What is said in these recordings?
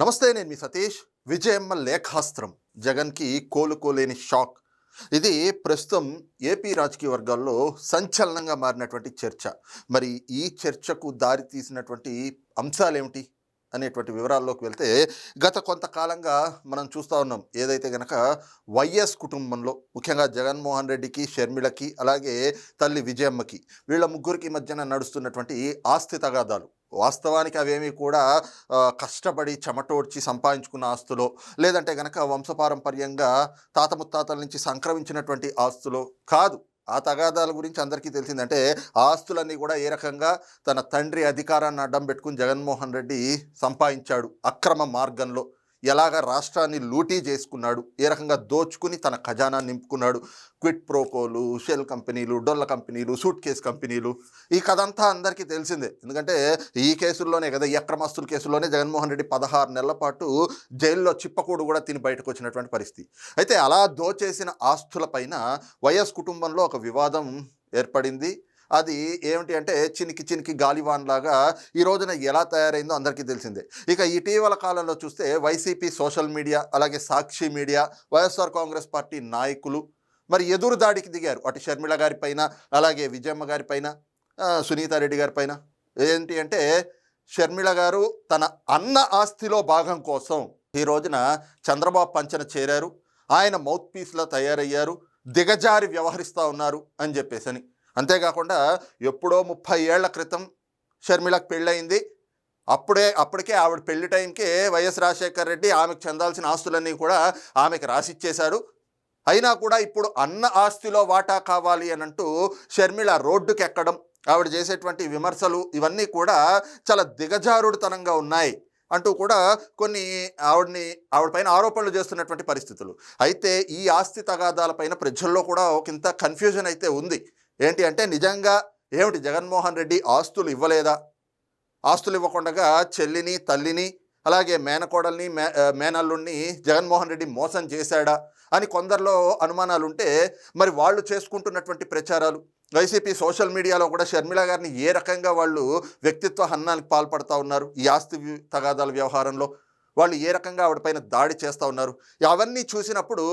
నమస్తే, నేను మీ సతీష్. విజయమ్మ లేఖాస్త్రం జగన్కి కోలుకోలేని షాక్. ఇది ప్రస్తుతం ఏపీ రాజకీయ వర్గాల్లో సంచలనంగా మారినటువంటి చర్చ. మరి ఈ చర్చకు దారి తీసినటువంటి అంశాలేమిటి అనేటువంటి వివరాల్లోకి వెళ్తే, గత కొంతకాలంగా మనం చూస్తూ ఉన్నాం. ఏదైతే గనక వైఎస్ కుటుంబంలో ముఖ్యంగా జగన్మోహన్ రెడ్డికి, షర్మిలకి, అలాగే తల్లి విజయమ్మకి, వీళ్ళ ముగ్గురికి మధ్యన నడుస్తున్నటువంటి ఆస్తి తగాదాలు. వాస్తవానికి అవేమీ కూడా కష్టపడి చెమటోడ్చి సంపాదించుకున్న ఆస్తులో, లేదంటే గనక వంశపారంపర్యంగా తాత ముత్తాతల నుంచి సంక్రమించినటువంటి ఆస్తులో కాదు. ఆ తగాదాల గురించి అందరికీ తెలిసిందంటే, ఆ ఆస్తులన్నీ కూడా ఏ రకంగా తన తండ్రి అధికారాన్ని అడ్డం పెట్టుకుని జగన్మోహన్ రెడ్డి సంపాదించాడు అక్రమ మార్గంలో, ఎలాగ రాష్ట్రాన్ని లూటీ చేసుకున్నాడు, ఏ రకంగా దోచుకుని తన ఖజానా నింపుకున్నాడు. క్విట్ ప్రోకోలు, షెల్ కంపెనీలు, డొల్ల కంపెనీలు, సూట్ కేస్ కంపెనీలు, ఈ కథ అంతా అందరికీ తెలిసిందే. ఎందుకంటే ఈ కేసుల్లోనే కదా, ఈ అక్రమాస్తుల కేసుల్లోనే జగన్మోహన్ రెడ్డి 16 నెలల పాటు జైల్లో చిప్పకూడు కూడా తిని బయటకు వచ్చినటువంటి పరిస్థితి. అయితే అలా దోచేసిన ఆస్తులపైన వైఎస్ కుటుంబంలో ఒక వివాదం ఏర్పడింది. అది ఏమిటి అంటే, చినికి చినికి గాలివాన్లాగా ఈ రోజున ఎలా తయారైందో అందరికీ తెలిసిందే. ఇక ఇటీవల కాలంలో చూస్తే వైసీపీ సోషల్ మీడియా, అలాగే సాక్షి మీడియా, వైఎస్ఆర్ కాంగ్రెస్ పార్టీ నాయకులు మరి ఎదురు దాడికి దిగారు. అటు షర్మిల గారి పైన, అలాగే విజయమ్మ గారి పైన, సునీతారెడ్డి గారి పైన. ఏంటి అంటే, షర్మిల గారు తన అన్న ఆస్తిలో భాగం కోసం ఈ రోజున చంద్రబాబు పంచన చేరారు, ఆయన మౌత్ పీస్లా తయారయ్యారు, దిగజారి వ్యవహరిస్తూ ఉన్నారు అని చెప్పేసని. అంతేకాకుండా ఎప్పుడో 30 ఏళ్ల క్రితం షర్మిలకు పెళ్ళయింది. అప్పటికే ఆవిడ పెళ్లి టైంకే వైఎస్ రాజశేఖర్ రెడ్డి ఆమెకు చెందాల్సిన ఆస్తులన్నీ కూడా ఆమెకు రాసిచ్చేశాడు. అయినా కూడా ఇప్పుడు అన్న ఆస్తిలో వాటా కావాలి అని అంటూ షర్మిల రోడ్డుకి ఎక్కడం, ఆవిడ చేసేటువంటి విమర్శలు ఇవన్నీ కూడా చాలా దిగజారుడుతనంగా ఉన్నాయి అంటూ కూడా కొన్ని ఆవిడ పైన ఆరోపణలు చేస్తున్నటువంటి పరిస్థితులు. అయితే ఈ ఆస్తి తగాదాలపైన ప్రజల్లో కూడా ఒకంత కన్ఫ్యూజన్ అయితే ఉంది. ఏంటి అంటే, నిజంగా ఏమిటి జగన్మోహన్ రెడ్డి ఆస్తులు ఇవ్వలేదా? ఆస్తులు ఇవ్వకుండా చెల్లిని, తల్లిని, అలాగే మేనకోడల్ని, మేనల్లుణ్ణి జగన్మోహన్ రెడ్డి మోసం చేశాడా అని కొందరిలో అనుమానాలుంటే, మరి వాళ్ళు చేసుకుంటున్నటువంటి ప్రచారాలు, వైసీపీ సోషల్ మీడియాలో కూడా షర్మిల గారిని ఏ రకంగా వాళ్ళు వ్యక్తిత్వ హననానికి పాల్పడుతూ ఉన్నారు, ఈ ఆస్తి తగాదాల వ్యవహారంలో వాళ్ళు ఏ రకంగా ఆవిడపైన దాడి చేస్తూ ఉన్నారు, అవన్నీ చూసినప్పుడు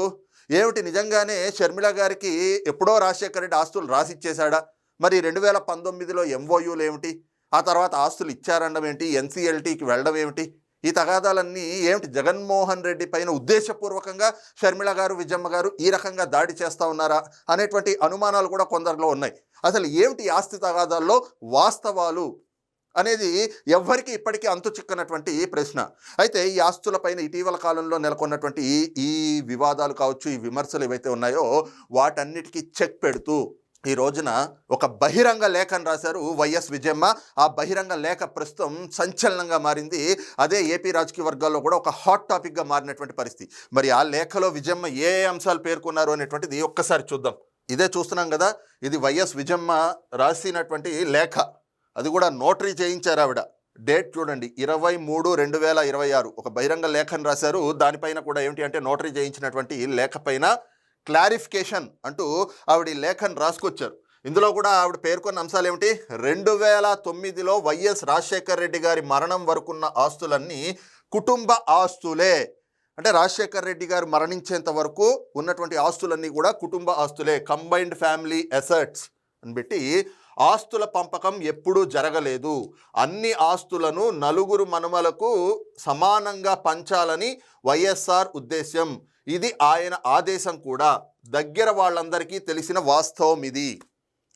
ఏమిటి నిజంగానే షర్మిల గారికి ఎప్పుడో రాజశేఖర రెడ్డి ఆస్తులు రాసిచ్చేశాడా? మరి 2019లో ఎంఓయూలు ఏమిటి? ఆ తర్వాత ఆస్తులు ఇచ్చారనడం ఏంటి? ఎన్సీఎల్టీకి వెళ్ళడం ఏమిటి? ఈ తగాదాలన్నీ ఏమిటి? జగన్మోహన్ రెడ్డి పైన ఉద్దేశపూర్వకంగా షర్మిల గారు, విజయమ్మ గారు ఈ రకంగా దాడి చేస్తూ ఉన్నారా అనేటువంటి అనుమానాలు కూడా కొందరిలో ఉన్నాయి. అసలు ఏమిటి ఆస్తి తగాదాల్లో వాస్తవాలు అనేది ఎవ్వరికి ఇప్పటికీ అంతు చిక్కనటువంటి ప్రశ్న. అయితే ఈ ఆస్తులపైన ఇటీవల కాలంలో నెలకొన్నటువంటి ఈ వివాదాలు కావచ్చు, ఈ విమర్శలు ఏవైతే ఉన్నాయో వాటన్నిటికీ చెక్ పెడుతూ ఈ రోజున ఒక బహిరంగ లేఖను రాశారు వైఎస్ విజయమ్మ. ఆ బహిరంగ లేఖ ప్రస్తుతం సంచలనంగా మారింది. అదే ఏపీ రాజకీయ వర్గాల్లో కూడా ఒక హాట్ టాపిక్గా మారినటువంటి పరిస్థితి. మరి ఆ లేఖలో విజయమ్మ ఏ అంశాలు పేర్కొన్నారు అనేటువంటిది ఒక్కసారి చూద్దాం. ఇదే చూస్తున్నాం కదా, ఇది వైఎస్ విజయమ్మ రాసినటువంటి లేఖ. అది కూడా నోటరీ చేయించారు ఆవిడ. డేట్ చూడండి, 23/2026 ఒక బహిరంగ లేఖను రాశారు. దానిపైన కూడా ఏమిటి అంటే, నోటరీ చేయించినటువంటి లేఖ పైన క్లారిఫికేషన్ అంటూ ఆవిడ లేఖను రాసుకొచ్చారు. ఇందులో కూడా ఆవిడ పేర్కొన్న అంశాలు ఏమిటి? 2009లో వైఎస్ రాజశేఖర్ రెడ్డి గారి మరణం వరకున్న ఆస్తులన్నీ కుటుంబ ఆస్తులే. అంటే రాజశేఖర్ రెడ్డి గారు మరణించేంత వరకు ఉన్నటువంటి ఆస్తులన్నీ కూడా కుటుంబ ఆస్తులే, కంబైన్డ్ ఫ్యామిలీ అసెట్స్ అని పెట్టి, ఆస్తుల పంపకం ఎప్పుడూ జరగలేదు, అన్ని ఆస్తులను నలుగురు మనుమలకు సమానంగా పంచాలని వైఎస్ఆర్ ఉద్దేశ్యం, ఇది ఆయన ఆదేశం కూడా, దగ్గర వాళ్ళందరికీ తెలిసిన వాస్తవం ఇది.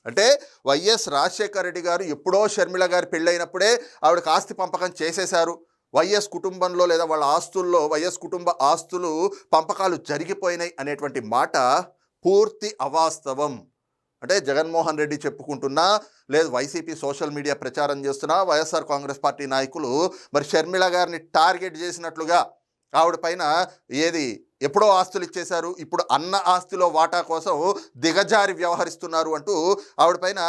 అంటే వైఎస్ రాజశేఖర రెడ్డి గారు ఎప్పుడో షర్మిల గారి పెళ్ళైనప్పుడే ఆవిడకి ఆస్తి పంపకం చేసేశారు. వైఎస్ కుటుంబంలో లేదా వాళ్ళ ఆస్తుల్లో వైఎస్ కుటుంబ ఆస్తులు పంపకాలు జరిగిపోయినాయి అనేటువంటి మాట పూర్తి అవాస్తవం. అంటే జగన్మోహన్ రెడ్డి చెప్పుకుంటున్నా, లేదు వైసీపీ సోషల్ మీడియా ప్రచారం చేస్తున్నా, వైఎస్ఆర్ కాంగ్రెస్ పార్టీ నాయకులు మరి షర్మిల గారిని టార్గెట్ చేసినట్లుగా ఆవిడ పైన ఎప్పుడో ఆస్తులు ఇచ్చేశారు, ఇప్పుడు అన్న ఆస్తిలో వాటా కోసం దిగజారి వ్యవహరిస్తున్నారు అంటూ ఆవిడ పైన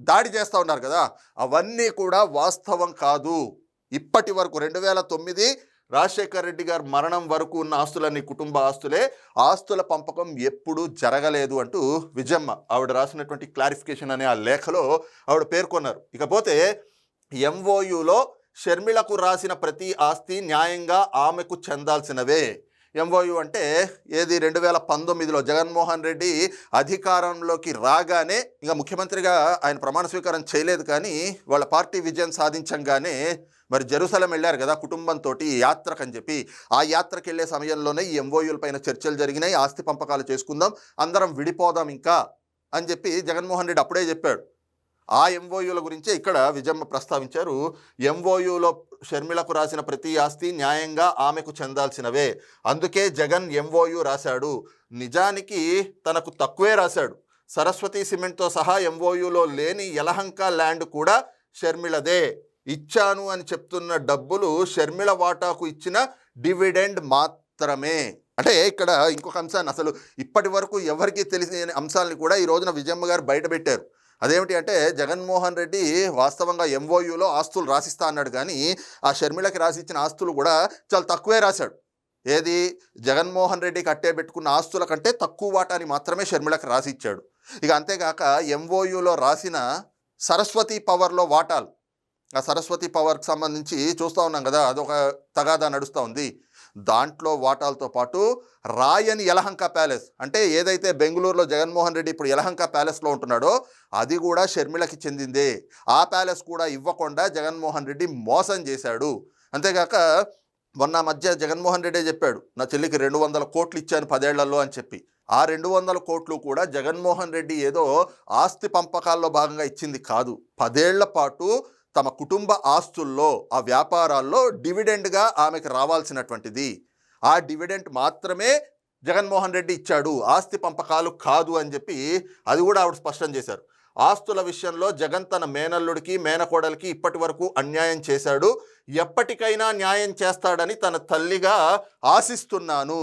దాడి చేస్తూ ఉన్నారు కదా, అవన్నీ కూడా వాస్తవం కాదు. ఇప్పటి వరకు 2009 రాజశేఖర్ రెడ్డి గారు మరణం వరకు ఉన్న ఆస్తులన్నీ కుటుంబ ఆస్తులే, ఆస్తుల పంపకం ఎప్పుడూ జరగలేదు అంటూ విజయమ్మ ఆవిడ రాసినటువంటి క్లారిఫికేషన్ అనే ఆ లేఖలో ఆవిడ పేర్కొన్నారు. ఇకపోతే ఎంఓయూలో షర్మిలకు రాసిన ప్రతి ఆస్తి న్యాయంగా ఆమెకు చెందాల్సినవే. ఎంఓయు అంటే ఏది 2019లో జగన్మోహన్ రెడ్డి అధికారంలోకి రాగానే, ఇంకా ముఖ్యమంత్రిగా ఆయన ప్రమాణ స్వీకారం చేయలేదు, కానీ వాళ్ళ పార్టీ విజయం సాధించంగానే మరి జెరూసలేం వెళ్ళారు కదా కుటుంబంతో యాత్రకు అని చెప్పి. ఆ యాత్రకు వెళ్ళే సమయంలోనే ఈ ఎంఓయూల పైన చర్చలు జరిగినాయి. ఆస్తి పంపకాలు చేసుకుందాం, అందరం విడిపోదాం ఇంకా అని చెప్పి జగన్మోహన్ రెడ్డి అప్పుడే చెప్పాడు. ఆ ఎంఓయూల గురించే ఇక్కడ విజయమ్మ ప్రస్తావించారు. ఎంఓయూలో షర్మిలకు రాసిన ప్రతి ఆస్తి న్యాయంగా ఆమెకు చెందాల్సినవే, అందుకే జగన్ ఎంఓయూ రాశాడు. నిజానికి తనకు తక్కువే రాశాడు. సరస్వతి సిమెంట్తో సహా ఎంఓయూలో లేని యలహంక ల్యాండ్ కూడా షర్మిలదే. ఇచ్చాను అని చెప్తున్న డబ్బులు షర్మిల వాటాకు ఇచ్చిన డివిడెండ్ మాత్రమే. అంటే ఇక్కడ ఇంకొక అంశాన్ని, అసలు ఇప్పటి వరకు ఎవరికి తెలిసిన అంశాలని కూడా ఈ రోజున విజయమ్మ గారు బయటపెట్టారు. అదేమిటి అంటే, జగన్మోహన్ రెడ్డి వాస్తవంగా ఎంఓయూలో ఆస్తులు రాసిస్తా అన్నాడు, కానీ ఆ షర్మిలకి రాసిచ్చిన ఆస్తులు కూడా చాలా తక్కువే రాశాడు. ఏది, జగన్మోహన్ రెడ్డి కట్టేబెట్టుకున్న ఆస్తుల కంటే తక్కువ వాటాని మాత్రమే షర్మిలకు రాసిచ్చాడు. ఇక అంతేగాక ఎంఓయూలో రాసిన సరస్వతి పవర్లో వాటాలు, ఆ సరస్వతి పవర్కి సంబంధించి చూస్తూ ఉన్నాం కదా, అదొక తగాదా నడుస్తూ ఉంది. దాంట్లో వాటాలతో పాటు రాయని యలహంక ప్యాలెస్, అంటే ఏదైతే బెంగళూరులో జగన్మోహన్ రెడ్డి ఇప్పుడు యలహంక ప్యాలెస్లో ఉంటున్నాడో అది కూడా షర్మిలకి చెందిందే. ఆ ప్యాలెస్ కూడా ఇవ్వకుండా జగన్మోహన్ రెడ్డి మోసం చేశాడు. అంతేగాక మొన్న మధ్య జగన్మోహన్ రెడ్డి చెప్పాడు, నా చెల్లికి 200 కోట్లు ఇచ్చాను 10 ఏళ్లలో అని చెప్పి. ఆ 200 కోట్లు కూడా జగన్మోహన్ రెడ్డి ఏదో ఆస్తి పంపకాల్లో భాగంగా ఇచ్చింది కాదు. 10 ఏళ్ల పాటు తమ కుటుంబ ఆస్తుల్లో, ఆ వ్యాపారాల్లో డివిడెండ్గా ఆమెకు రావాల్సినటువంటిది. ఆ డివిడెంట్ మాత్రమే జగన్మోహన్ రెడ్డి ఇచ్చాడు, ఆస్తి పంపకాలు కాదు అని చెప్పి అది కూడా ఆవిడ స్పష్టం చేశారు. ఆస్తుల విషయంలో జగన్ తన మేనల్లుడికి మేనకోడలికి ఇప్పటి వరకు అన్యాయం చేశాడు, ఎప్పటికైనా న్యాయం చేస్తాడని తన తల్లిగా ఆశిస్తున్నాను.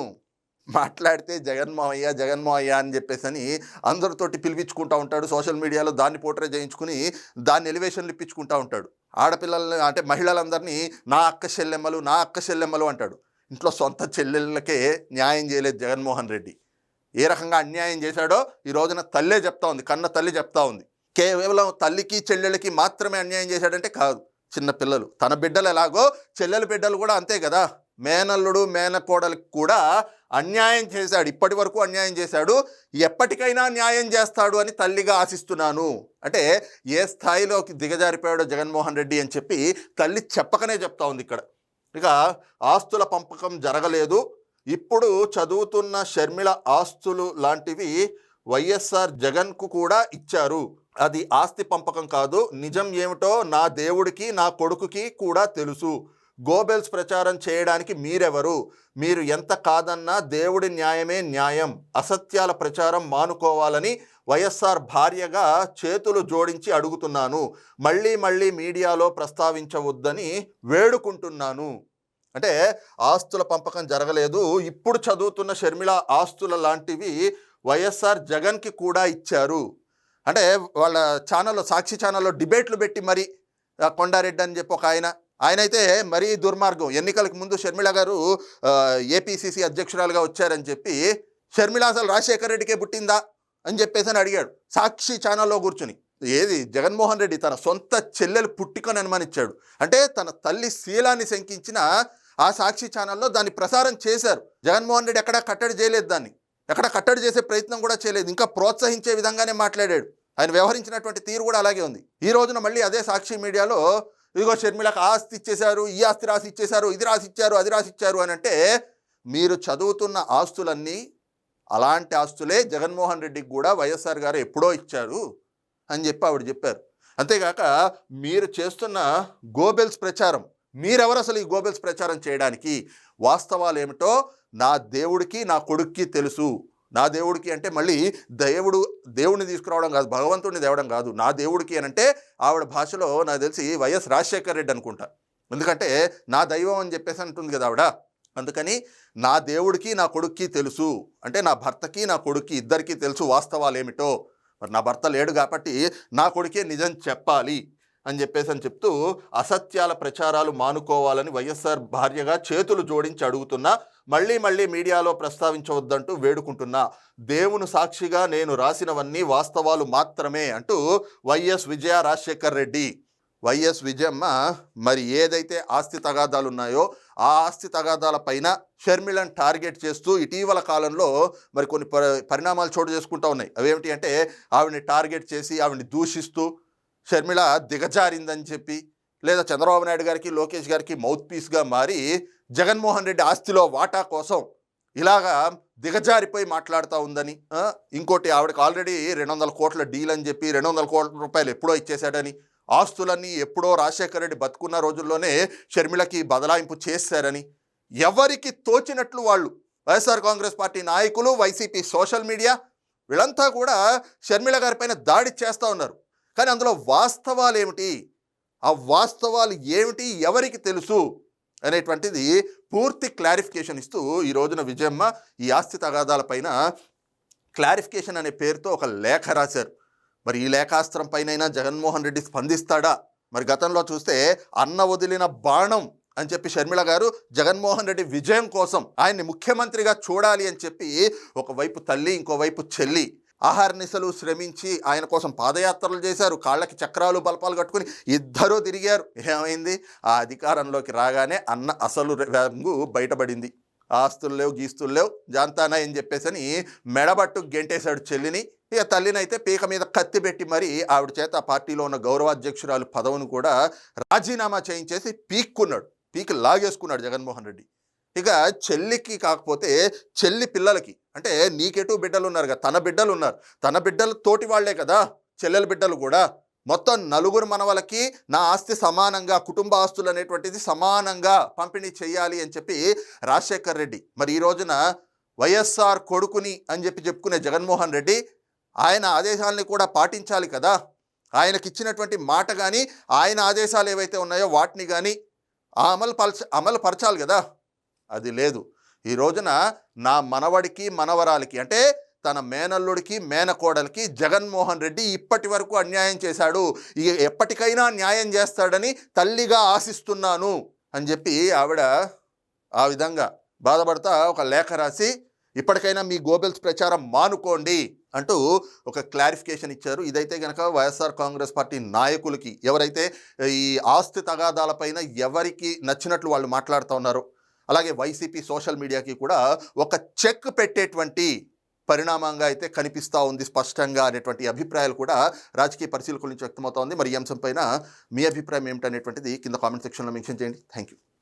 మాట్లాడితే జగన్మోహయ్య జగన్మోహయ్య అని చెప్పేసి అని అందరితోటి పిలిపించుకుంటూ ఉంటాడు. సోషల్ మీడియాలో దాన్ని పోర్ట్రే చేయించుకుని దాన్ని ఎలివేషన్లు ఇప్పించుకుంటూ ఉంటాడు. ఆడపిల్లల్ని అంటే మహిళలందరినీ నా అక్క చెల్లెమ్మలు నా అక్క చెల్లెమ్మలు అంటాడు. ఇంట్లో సొంత చెల్లెళ్ళకే న్యాయం చేయలేదు జగన్మోహన్ రెడ్డి. ఏ రకంగా అన్యాయం చేశాడో ఈ రోజున తల్లే చెప్తా ఉంది, కన్న తల్లి చెప్తా ఉంది. కేవలం తల్లికి చెల్లెళ్ళకి మాత్రమే అన్యాయం చేశాడంటే కాదు, చిన్న పిల్లలు, తన బిడ్డలు ఎలాగో చెల్లెల బిడ్డలు కూడా అంతే కదా. మేనల్లుడు మేనకోడలికి కూడా అన్యాయం చేశాడు, ఇప్పటి వరకు అన్యాయం చేశాడు, ఎప్పటికైనా న్యాయం చేస్తాడు అని తల్లిగా ఆశిస్తున్నాను. అంటే ఏ స్థాయిలోకి దిగజారిపోయాడో జగన్మోహన్ రెడ్డి అని చెప్పి తల్లి చెప్పకనే చెప్తా ఉంది ఇక్కడ. ఇక ఆస్తుల పంపకం జరగలేదు. ఇప్పుడు చదువుతున్న షర్మిల ఆస్తులు లాంటివి వైఎస్ఆర్ జగన్కు కూడా ఇచ్చారు. అది ఆస్తి పంపకం కాదు. నిజం ఏమిటో నా దేవుడికి నా కొడుకుకి కూడా తెలుసు. గోబెల్స్ ప్రచారం చేయడానికి మీరెవరు? మీరు ఎంత కాదన్నా దేవుడి న్యాయమే న్యాయం. అసత్యాల ప్రచారం మానుకోవాలని వైఎస్ఆర్ భార్యగా చేతులు జోడించి అడుగుతున్నాను. మళ్ళీ మళ్ళీ మీడియాలో ప్రస్తావించవద్దని వేడుకుంటున్నాను. అంటే ఆస్తుల పంపకం జరగలేదు. ఇప్పుడు చదువుతున్న షర్మిల ఆస్తుల లాంటివి వైఎస్ఆర్ జగన్కి కూడా ఇచ్చారు. అంటే వాళ్ళ ఛానల్లో, సాక్షి ఛానల్లో డిబేట్లు పెట్టి మరి కొండారెడ్డి అని చెప్పి ఒక ఆయన అయితే మరీ దుర్మార్గం. ఎన్నికలకు ముందు షర్మిల గారు ఏపీసీసీ అధ్యక్షురాలుగా వచ్చారని చెప్పి షర్మిల అసలు రాజశేఖర రెడ్డికే పుట్టిందా అని చెప్పేసి అని అడిగాడు సాక్షి ఛానల్లో కూర్చుని. ఏది, జగన్మోహన్ రెడ్డి తన సొంత చెల్లెలు పుట్టికని అనుమానించాడు. అంటే తన తల్లి శీలాన్ని శంకించిన ఆ సాక్షి ఛానల్లో దాన్ని ప్రసారం చేశారు. జగన్మోహన్ రెడ్డి ఎక్కడా కట్టడి చేయలేదు, దాన్ని ఎక్కడ కట్టడి చేసే ప్రయత్నం కూడా చేయలేదు, ఇంకా ప్రోత్సహించే విధంగానే మాట్లాడాడు. ఆయన వ్యవహరించినటువంటి తీరు కూడా అలాగే ఉంది. ఈ రోజున మళ్ళీ అదే సాక్షి మీడియాలో ఇదిగో షర్మిలకు ఆస్తి ఇచ్చేశారు, ఈ ఆస్తి రాసి ఇచ్చేశారు, ఇది రాసి ఇచ్చారు, అది రాసి ఇచ్చారు అని అంటే, మీరు చదువుతున్న ఆస్తులన్నీ అలాంటి ఆస్తులే జగన్మోహన్ రెడ్డికి కూడా వైఎస్ఆర్ గారు ఎప్పుడో ఇచ్చారు అని చెప్పి ఆవిడ చెప్పారు. అంతేగాక మీరు చేస్తున్న గోబెల్స్ ప్రచారం, మీరెవరు అసలు ఈ గోబెల్స్ ప్రచారం చేయడానికి? వాస్తవాలు ఏమిటో నా దేవుడికి నా కొడుక్కి తెలుసు. నా దేవుడికి అంటే మళ్ళీ దేవుడిని తీసుకురావడం కాదు, భగవంతుడిని తేవడం కాదు. నా దేవుడికి అని అంటే ఆవిడ భాషలో నాకు తెలిసి వైఎస్ రాజశేఖర రెడ్డి అనుకుంటా. ఎందుకంటే నా దైవం అని చెప్పేసి అంటుంది కదా ఆవిడ. అందుకని నా దేవుడికి నా కొడుక్కి తెలుసు అంటే నా భర్తకి నా కొడుక్కి ఇద్దరికీ తెలుసు వాస్తవాలు ఏమిటో. మరి నా భర్త లేడు కాబట్టి నా కొడుకే నిజం చెప్పాలి అని చెప్పేసి అని చెప్తూ అసత్యాల ప్రచారాలు మానుకోవాలని వైఎస్ఆర్ భార్యగా చేతులు జోడించి అడుగుతున్నా. మళ్ళీ మళ్ళీ మీడియాలో ప్రస్తావించవద్దంటూ వేడుకుంటున్నా. దేవుని సాక్షిగా నేను రాసినవన్నీ వాస్తవాలు మాత్రమే అంటూ వైఎస్ విజయ రాజశేఖర్ రెడ్డి వైఎస్ విజయమ్మ మరి ఏదైతే ఆస్తి తగాదాలు ఉన్నాయో ఆ ఆస్తి తగాదాల పైన షర్మిలను టార్గెట్ చేస్తూ ఇటీవల కాలంలో మరి కొన్ని పరిణామాలు చోటు చేసుకుంటూ ఉన్నాయి. అవేమిటి అంటే ఆవిడని టార్గెట్ చేసి ఆవిడని దూషిస్తూ షర్మిల దిగజారిందని చెప్పి, లేదా చంద్రబాబు నాయుడు గారికి లోకేష్ గారికి మౌత్ పీస్గా మారి జగన్మోహన్ రెడ్డి ఆస్తిలో వాటా కోసం ఇలాగా దిగజారిపోయి మాట్లాడుతూ ఉందని, ఇంకోటి ఆవిడకి ఆల్రెడీ 200 కోట్ల డీల్ అని చెప్పి 200 కోట్ల రూపాయలు ఎప్పుడో ఇచ్చేశాడని, ఆస్తులన్నీ ఎప్పుడో రాజశేఖర రెడ్డి బతుకున్న రోజుల్లోనే షర్మిలకి బదలాయింపు చేశారని, ఎవరికి తోచినట్లు వాళ్ళు వైఎస్ఆర్ కాంగ్రెస్ పార్టీ నాయకులు, వైసీపీ సోషల్ మీడియా వీళ్ళంతా కూడా షర్మిల గారిపైన దాడి చేస్తూ ఉన్నారు. కానీ అందులో వాస్తవాలు ఏమిటి, ఆ వాస్తవాలు ఏమిటి ఎవరికి తెలుసు అనేటువంటిది పూర్తి క్లారిఫికేషన్ ఇస్తూ ఈ రోజున విజయమ్మ ఈ ఆస్తి తగాదాలపైన క్లారిఫికేషన్ అనే పేరుతో ఒక లేఖ రాశారు. మరి ఈ లేఖాస్త్రం పైనైనా జగన్మోహన్ రెడ్డి స్పందిస్తాడా? మరి గతంలో చూస్తే అన్న వదిలిన బాణం అని చెప్పి షర్మిల గారు జగన్మోహన్ రెడ్డి విజయం కోసం ఆయన్ని ముఖ్యమంత్రిగా చూడాలి అని చెప్పి ఒకవైపు తల్లి ఇంకోవైపు చెల్లి ఆహార్నిశలు శ్రమించి ఆయన కోసం పాదయాత్రలు చేశారు, కాళ్ళకి చక్రాలు బల్పాలు కట్టుకుని ఇద్దరూ తిరిగారు. ఏమైంది? ఆ అధికారంలోకి రాగానే అన్న అసలు రంగు బయటపడింది. ఆస్తులు లేవు, గీస్తులు లేవు, జాంతానా అని చెప్పేసని మెడబట్టు గెంటేశాడు చెల్లిని. ఇక తల్లినైతే పీక మీద కత్తి పెట్టి మరి ఆవిడ చేత ఆ పార్టీలో ఉన్న గౌరవాధ్యక్షురాలు పదవిని కూడా రాజీనామా చేయించేసి పీకి లాగేసుకున్నాడు జగన్మోహన్ రెడ్డి. ఇక చెల్లికి కాకపోతే చెల్లి పిల్లలకి, అంటే నీకెటూ బిడ్డలు ఉన్నారు కదా, తన బిడ్డలు ఉన్నారు, తన బిడ్డలు తోటి వాళ్లే కదా చెల్లెల బిడ్డలు కూడా. మొత్తం 4 మనవలకి నా ఆస్తి సమానంగా, కుటుంబ ఆస్తులు అనేటువంటిది సమానంగా పంపిణీ చేయాలి అని చెప్పి రాజశేఖర్ రెడ్డి, మరి ఈ రోజున వైఎస్ఆర్ కొడుకుని అని చెప్పుకునే జగన్మోహన్ రెడ్డి ఆయన ఆదేశాలని కూడా పాటించాలి కదా. ఆయనకి ఇచ్చినటువంటి మాట కానీ ఆయన ఆదేశాలు ఏవైతే ఉన్నాయో వాటిని కానీ అమలు పరచాలి కదా. అది లేదు. ఈ రోజున నా మనవడికి మనవరాలికి, అంటే తన మేనల్లుడికి మేనకోడలికి జగన్మోహన్ రెడ్డి ఇప్పటి వరకు అన్యాయం చేశాడు, ఎప్పటికైనా న్యాయం చేస్తాడని తల్లిగా ఆశిస్తున్నాను అని చెప్పి ఆవిడ ఆ విధంగా బాధపడతా ఒక లేఖ రాసి ఇప్పటికైనా మీ గోబెల్స్ ప్రచారం మానుకోండి అంటూ ఒక క్లారిఫికేషన్ ఇచ్చారు. ఇదైతే కనుక వైఎస్ఆర్ కాంగ్రెస్ పార్టీ నాయకులకి, ఎవరైతే ఈ ఆస్తి తగాదాలపైన ఎవరికి నచ్చినట్లు వాళ్ళు మాట్లాడుతూ ఉన్నారో, అలాగే వైసీపీ సోషల్ మీడియాకి కూడా ఒక చెక్ పెట్టేటువంటి పరిణామంగా అయితే కనిపిస్తూ ఉంది స్పష్టంగా అనేటువంటి అభిప్రాయాలు కూడా రాజకీయ పరిశీలకుల నుంచి వ్యక్తమవుతోంది. మరి ఈ అంశం పైన మీ అభిప్రాయం ఏమిటనేటువంటిది కింద కామెంట్ సెక్షన్లో మెన్షన్ చేయండి. Thank you.